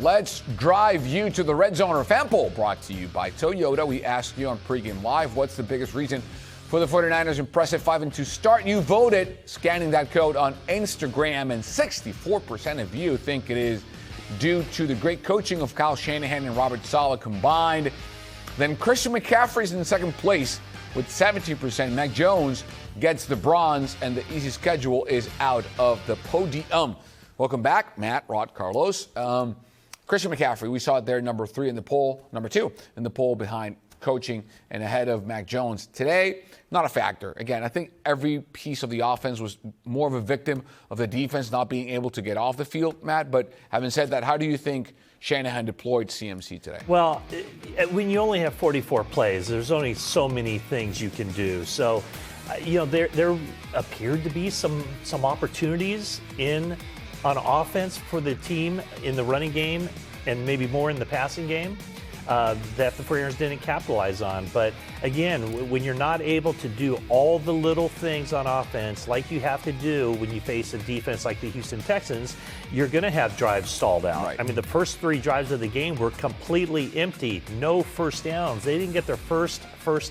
Let's drive you to the Red Zone or fan poll, brought to you by Toyota. We asked you on Pregame Live, what's the biggest reason for the 49ers' impressive 5-2 start? You voted, scanning that code on Instagram, and 64% of you think it is due to the great coaching of Kyle Shanahan and Robert Saleh combined. Then Christian McCaffrey's in second place with 17%. Mac Jones gets the bronze, and the easy schedule is out of the podium. Welcome back, Matt, Rod, Carlos. Christian McCaffrey, we saw it there, number 3 in the poll, number 2 in the poll behind coaching and ahead of Mac Jones. Today, not a factor. Again, I think every piece of the offense was more of a victim of the defense not being able to get off the field, Matt. But having said that, how do you think Shanahan deployed CMC today? Well, when you only have 44 plays, there's only so many things you can do. So, there appeared to be some opportunities on offense for the team in the running game and maybe more in the passing game that the 49ers didn't capitalize on. But again, when you're not able to do all the little things on offense like you have to do when you face a defense like the Houston Texans, you're going to have drives stalled out. Right. I mean, the first 3 drives of the game were completely empty, no first downs. They didn't get their first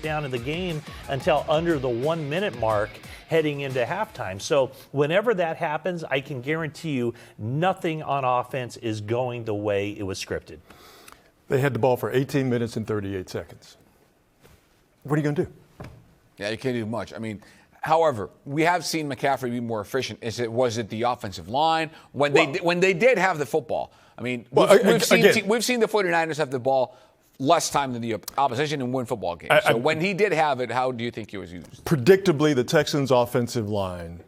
down of the game until under the 1-minute mark heading into halftime. So whenever that happens, I can guarantee you nothing on offense is going the way it was scripted. They had the ball for 18 minutes and 38 seconds. What are you going to do? Yeah, you can't do much. I mean, however, we have seen McCaffrey be more efficient. Was it the offensive line when they did have the football? I mean, we've seen the 49ers have the ball less time than the opposition and win football games. So when he did have it, how do you think he was used? Predictably, the Texans' offensive line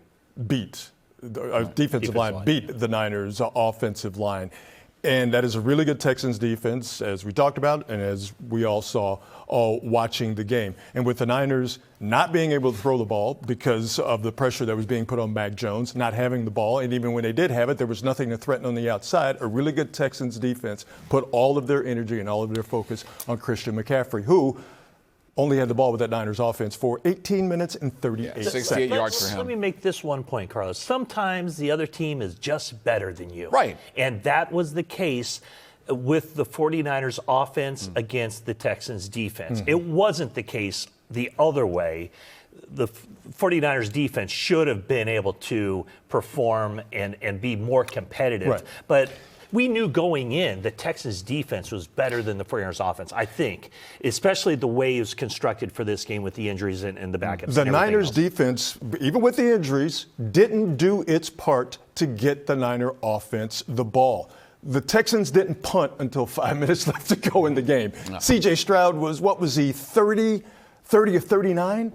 beat the Niners' offensive line. And that is a really good Texans defense, as we talked about and as we all saw watching the game. And with the Niners not being able to throw the ball because of the pressure that was being put on Mac Jones, not having the ball, and even when they did have it, there was nothing to threaten on the outside. A really good Texans defense put all of their energy and all of their focus on Christian McCaffrey, who only had the ball with that Niners offense for 18 minutes and 38 seconds. 68 yards for him. Let me make this one point, Carlos. Sometimes the other team is just better than you. Right. And that was the case with the 49ers offense against the Texans defense. It wasn't the case the other way. The 49ers defense should have been able to perform and be more competitive. Right. But we knew going in the Texans defense was better than the 49ers offense, I think, especially the way it was constructed for this game with the injuries and the backups. The Niners defense, even with the injuries, didn't do its part to get the Niner offense the ball. The Texans didn't punt until 5 minutes left to go in the game. No. C.J. Stroud was, 30 or 39?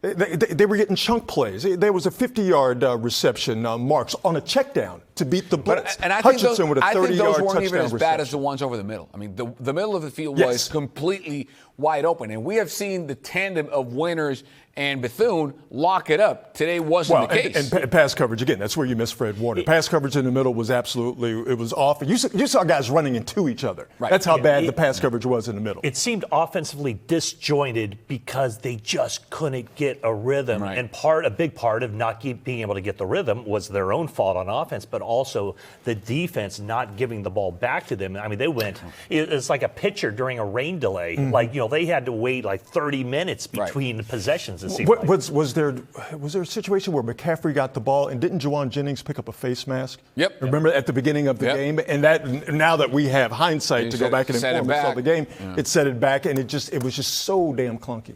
They were getting chunk plays. There was a 50-yard reception, marks on a check down to beat the Blitz. And I think those weren't even as bad as the ones over the middle. I mean, the middle of the field was completely wide open. And we have seen the tandem of Winters and Bethune lock it up. Today wasn't the case. And pass coverage, again, that's where you miss Fred Warner. Pass coverage in the middle was it was off. You saw guys running into each other. Right. That's how bad the pass coverage was in the middle. It seemed offensively disjointed because they just couldn't get a rhythm. Right. And a big part of not being able to get the rhythm was their own fault on offense, but also the defense not giving the ball back to them. I mean, it's like a pitcher during a rain delay. They had to wait like 30 minutes between possessions. Was there a situation where McCaffrey got the ball and didn't Juwan Jennings pick up a face mask? Yep. Remember at the beginning of the game? And that now that we have hindsight to go back and inform us of the game, it set it back, and it was just so damn clunky.